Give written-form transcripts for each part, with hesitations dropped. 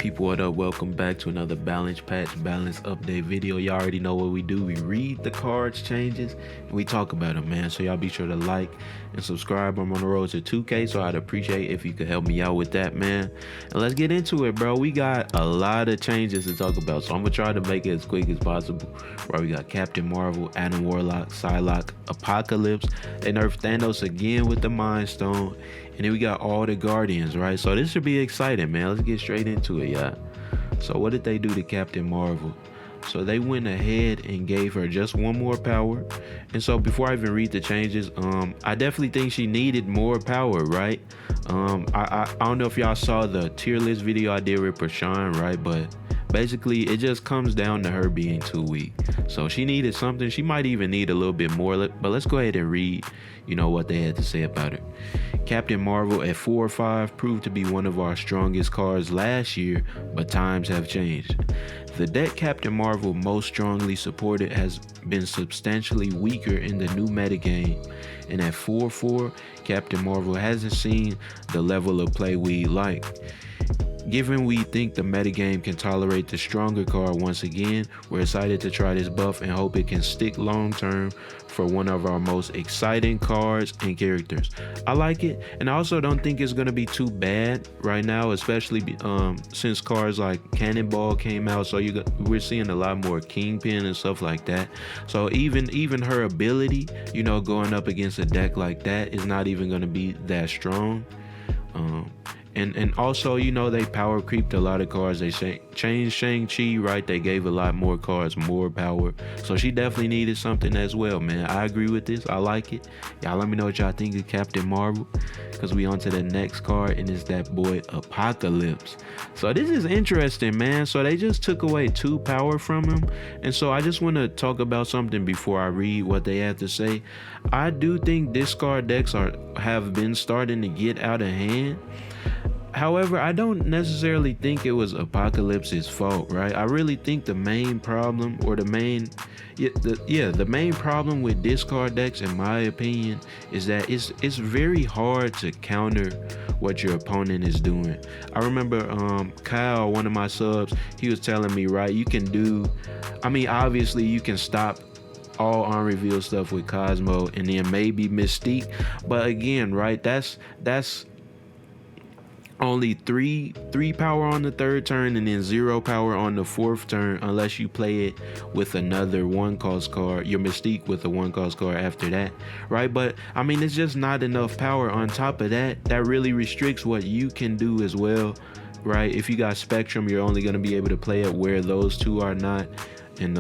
People, what up? Welcome back to another balance update video. Y'all already know what we do. We read the cards changes and we talk about them, man. So y'all be sure to like and subscribe. I'm on the road to 2K, so I'd appreciate if you could help me out with that, man. And let's get into it, bro. We got a lot of changes to talk about, so I'm gonna try to make it as quick as possible. Right, we got Captain Marvel, Adam Warlock, Psylocke, Apocalypse. They nerfed Thanos again with the Mind Stone. And then we got all the Guardians, right? So this should be exciting, man. Let's get straight into it, yeah. So what did they do to Captain Marvel? So they went ahead and gave her just one more power. And so before I even read the changes, I definitely think she needed more power, right? I don't know if y'all saw the tier list video I did with Prashan, right? But basically it just comes down to her being too weak. So she needed something. She might even need a little bit more, but let's go ahead and read, what they had to say about her. Captain Marvel at 4/5 proved to be one of our strongest cards last year, but times have changed. The deck Captain Marvel most strongly supported has been substantially weaker in the new metagame, and at 4/4, Captain Marvel hasn't seen the level of play we like. Given we think the metagame can tolerate the stronger card once again, we're excited to try this buff and hope it can stick long term for one of our most exciting cards and characters. I like it, and I also don't think it's going to be too bad right now, especially since cards like Cannonball came out, so we're seeing a lot more Kingpin and stuff like that. So even her ability, going up against a deck like that is not even going to be that strong. And also, they power creeped a lot of cards. They changed Shang-Chi, right? They gave a lot more cards more power. So she definitely needed something as well, man. I agree with this. I like it. Y'all let me know what y'all think of Captain Marvel, because we on to the next card, and it's that boy Apocalypse. So this is interesting, man. So they just took away 2 power from him. And so I just want to talk about something before I read what they have to say. I do think discard decks have been starting to get out of hand. However, I don't necessarily think it was Apocalypse's fault, right? I really think the main problem, or the main problem with discard decks, in my opinion, is that it's very hard to counter what your opponent is doing. I remember Kyle, one of my subs, he was telling me, right, obviously you can stop all on reveal stuff with Cosmo and then maybe Mystique, but again, right, that's only three power on the 3rd turn and then 0 power on the 4th turn, unless you play it with another 1-cost card, your Mystique with a 1-cost card after that, right? But it's just not enough power. On top of that, that really restricts what you can do as well, right? If you got Spectrum, you're only going to be able to play it where those 2 are not. And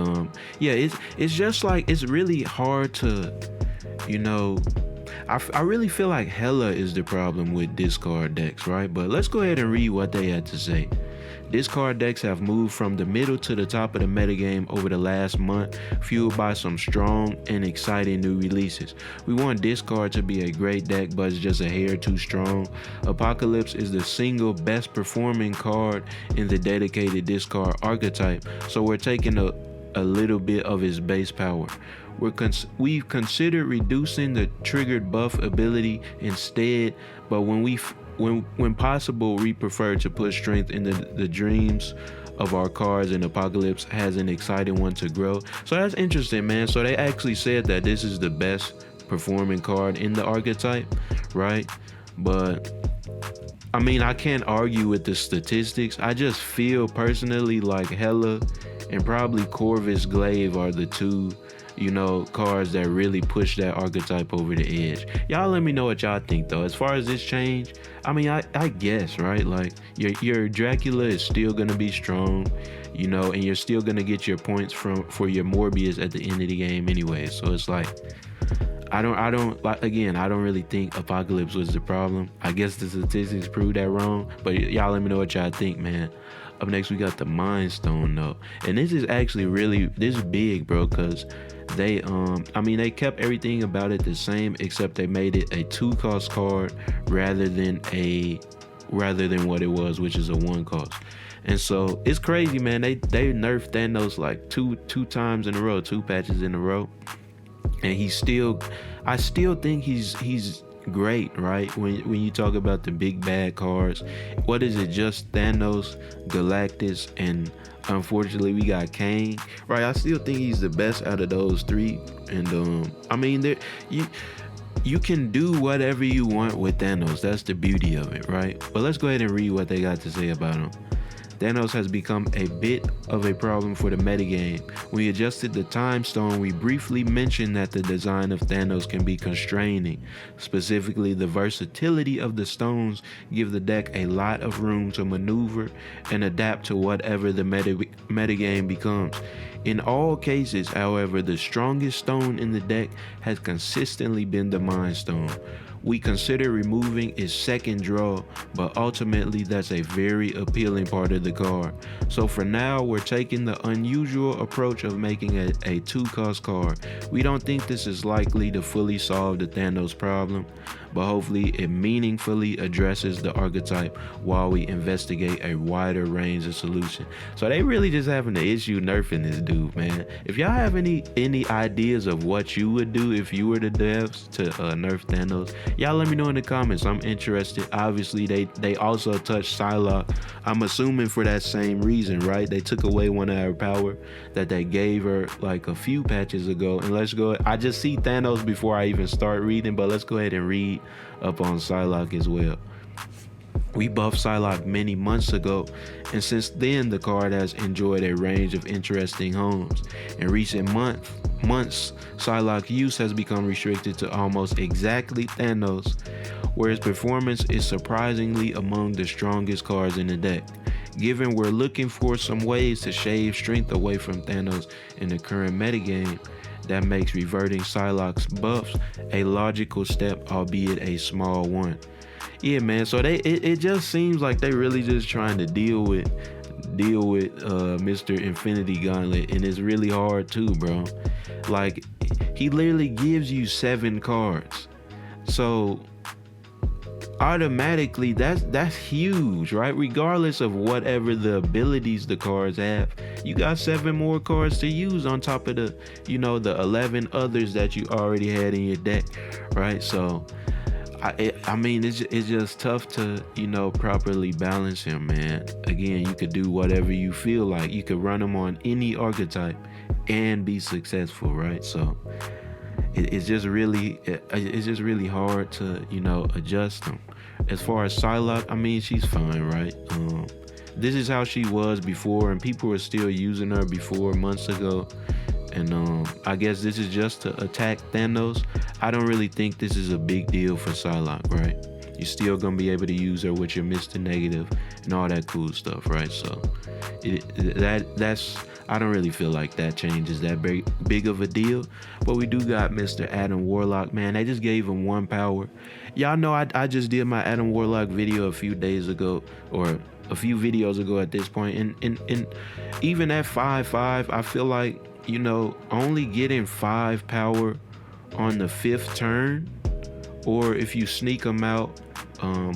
it's just like, it's really hard to, I really feel like Hela is the problem with discard decks, right? But let's go ahead and read what they had to say. Discard decks have moved from the middle to the top of the metagame over the last month, fueled by some strong and exciting new releases. We want discard to be a great deck, but it's just a hair too strong. Apocalypse is the single best performing card in the dedicated discard archetype, so we're taking a little bit of his base power. We've considered reducing the triggered buff ability instead, but when possible, we prefer to put strength in the dreams of our cards, and Apocalypse has an exciting one to grow. So that's interesting, man. So they actually said that this is the best performing card in the archetype, right? But I can't argue with the statistics. I just feel personally like Hela and probably Corvus Glaive are the 2 cards that really push that archetype over the edge. Y'all let me know what y'all think, though. As far as this change, I guess, right? Like, your Dracula is still gonna be strong, and you're still gonna get your points for your Morbius at the end of the game anyway. So it's like, I don't really think Apocalypse was the problem. I guess the statistics prove that wrong, but y'all let me know what y'all think, man. Up next, we got the Mind Stone, though. And this is actually this is big, bro, because they kept everything about it the same, except they made it a 2-cost card rather than what it was, which is a 1-cost. And so it's crazy, man. They nerfed Thanos like two times in a row, 2 patches in a row. And I still think he's great, right? When you talk about the big bad cards, what is it? Just Thanos, Galactus, and unfortunately we got Kane, right? I still think he's the best out of those three, and I mean, there you can do whatever you want with Thanos. That's the beauty of it, right? But let's go ahead and read what they got to say about him. Thanos has become a bit of a problem for the metagame. When we adjusted the time stone, we briefly mentioned that the design of Thanos can be constraining. Specifically, the versatility of the stones give the deck a lot of room to maneuver and adapt to whatever the metagame becomes. In all cases, however, the strongest stone in the deck has consistently been the Mind Stone. We consider removing its second draw, but ultimately that's a very appealing part of the card. So for now, we're taking the unusual approach of making it a 2-cost card. We don't think this is likely to fully solve the Thanos problem, but hopefully it meaningfully addresses the archetype while we investigate a wider range of solutions. So they really just having the issue nerfing this dude, man. If y'all have any ideas of what you would do if you were the devs to nerf Thanos, y'all let me know in the comments. I'm interested. Obviously they also touched Psylocke. I'm assuming for that same reason, right? They took away one of her power that they gave her like a few patches ago. And let's go, I just see Thanos before I even start reading, but let's go ahead and read up on Psylocke as well. We buffed Psylocke many months ago, and since then the card has enjoyed a range of interesting homes. In recent months, Psylocke use has become restricted to almost exactly Thanos, where his performance is surprisingly among the strongest cards in the deck. Given we're looking for some ways to shave strength away from Thanos in the current metagame, that makes reverting Psylocke's buffs a logical step, albeit a small one. Yeah, man, so it just seems like they really just trying to deal with Mr. Infinity Gauntlet, and it's really hard too, bro. Like, he literally gives you 7 cards, so automatically that's huge, right? Regardless of whatever the abilities the cards have, you got 7 more cards to use on top of the, the 11 others that you already had in your deck, right? So I mean, it's just tough to, properly balance him, man. Again, you could do whatever you feel like. You could run him on any archetype and be successful, right? So it's just really hard to, adjust them. As far as Psylocke, I mean, she's fine, right? This is how she was before, and people were still using her before months ago. And I guess this is just to attack Thanos. I don't really think this is a big deal for Psylocke, right? You're still gonna be able to use her with your Mr. Negative and all that cool stuff, right? So that's I don't really feel like that changes that big of a deal. But we do got Mr. Adam Warlock, man. They just gave him 1 power. Y'all know I just did my Adam Warlock video a few days ago, or a few videos ago at this point, and even at 5/5, I feel like, only getting 5 power on the 5th turn, or if you sneak them out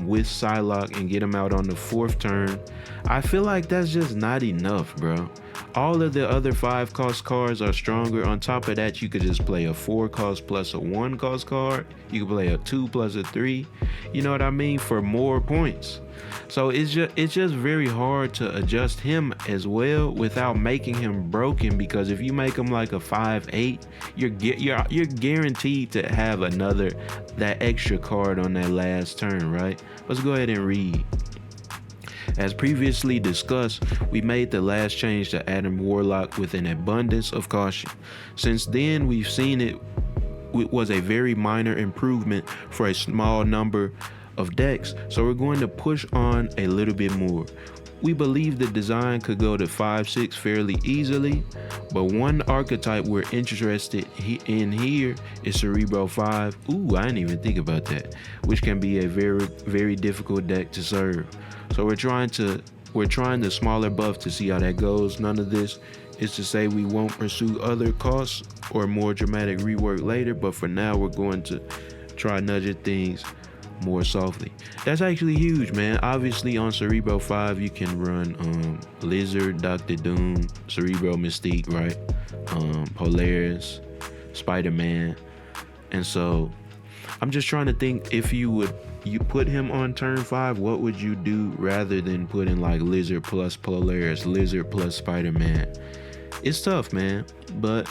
with Psylocke and get them out on the 4th turn, I feel like that's just not enough, bro. All of the other 5-cost cards are stronger. On top of that, you could just play a 4-cost plus a 1-cost card. You could play a 2 plus a 3, you know what I mean, for more points. So it's just very hard to adjust him as well without making him broken, because if you make him like a 5/8, you're guaranteed to have that extra card on that last turn, right? Let's go ahead and read. As previously discussed, we made the last change to Adam Warlock with an abundance of caution. Since then, we've seen it was a very minor improvement for a small number of decks, so we're going to push on a little bit more. We believe the design could go to 5/6 fairly easily, but one archetype we're interested in here is Cerebro 5. Ooh, I didn't even think about that, which can be a very, very difficult deck to serve. So we're trying the smaller buff to see how that goes. None of this is to say we won't pursue other costs or more dramatic rework later, but for now we're going to try nudging things more softly. That's actually huge, man. Obviously on Cerebro 5 you can run Lizard, Dr. Doom, Cerebro Mystique, right? Polaris, Spider-Man. And so I'm just trying to think, if you put him on turn 5, what would you do rather than putting like Lizard plus Polaris, Lizard plus Spider-Man? It's tough, man, but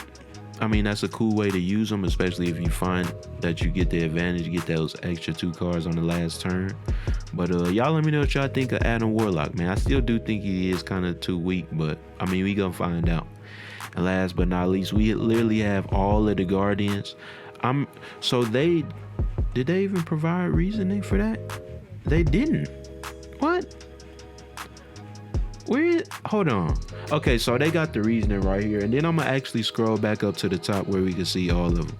I mean, that's a cool way to use them, especially if you find that you get the advantage, get those extra 2 cards on the last turn. But y'all let me know what y'all think of Adam Warlock, man. I still do think he is kind of too weak, but I mean, we gonna find out. And last but not least, we literally have all of the Guardians. So did they even provide reasoning for that? They didn't. What? Hold on. Okay, so they got the reasoning right here, and then I'm gonna actually scroll back up to the top where we can see all of them.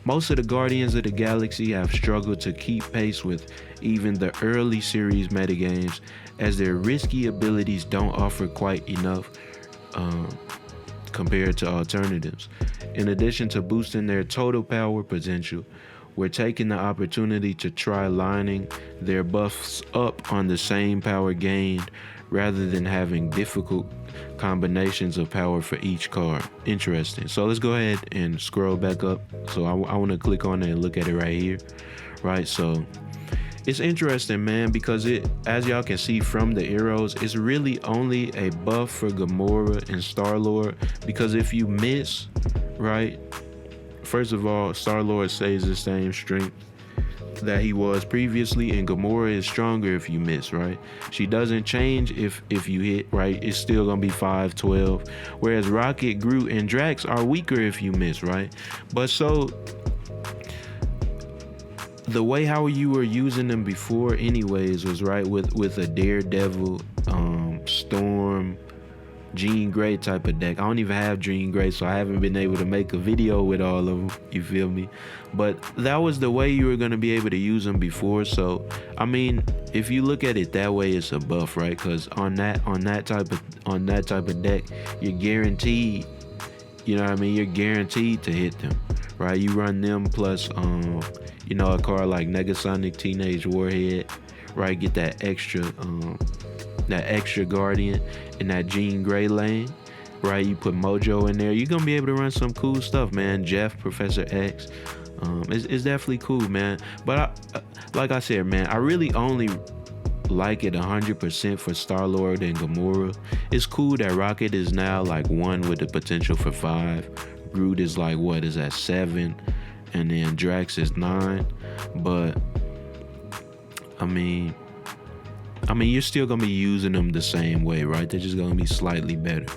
Most of the Guardians of the Galaxy have struggled to keep pace with even the early series metagames, as their risky abilities don't offer quite enough compared to alternatives. In addition to boosting their total power potential, we're taking the opportunity to try lining their buffs up on the same power gained, rather than having difficult combinations of power for each card. Interesting. So let's go ahead and scroll back up. So I want to click on it and look at it right here. Right, so it's interesting, man, because as y'all can see from the arrows, it's really only a buff for Gamora and Star-Lord, because if you miss, right, first of all, Star-Lord stays the same strength that he was previously, and Gamora is stronger if you miss, right? She doesn't change if you hit, right? It's still gonna be 5-12, whereas Rocket, Groot, and Drax are weaker if you miss, right? But so the way how you were using them before anyways was right with a Daredevil, Storm, Jean Grey type of deck. I don't even have Jean Grey, so I haven't been able to make a video with all of them, you feel me? But that was the way you were going to be able to use them before. So I mean, if you look at it that way, it's a buff, right? Because on that type of deck, you're guaranteed, you know what I mean, you're guaranteed to hit them, right? You run them plus you know, a card like Negasonic, Teenage Warhead, right? Get that extra Guardian in that Jean Grey lane, right? You put Mojo in there, you're gonna be able to run some cool stuff, man. Jeff, Professor X, it's definitely cool, man. But like I said, man, I really only like it 100% for Star-Lord and Gamora. It's cool that Rocket is now like 1 with the potential for 5. Groot is like, what is that, 7? And then Drax is 9. But I mean, you're still gonna be using them the same way, right? They're just gonna be slightly better.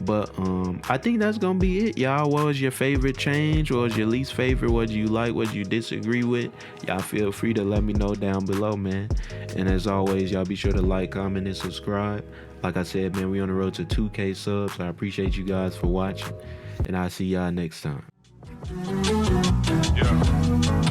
But I think that's gonna be it, y'all. What was your favorite change? What was your least favorite? What do you like? What do you disagree with? Y'all feel free to let me know down below, man. And as always, y'all be sure to like, comment, and subscribe. Like I said, man, we on the road to 2K subs. So I appreciate you guys for watching, and I'll see y'all next time. Yeah.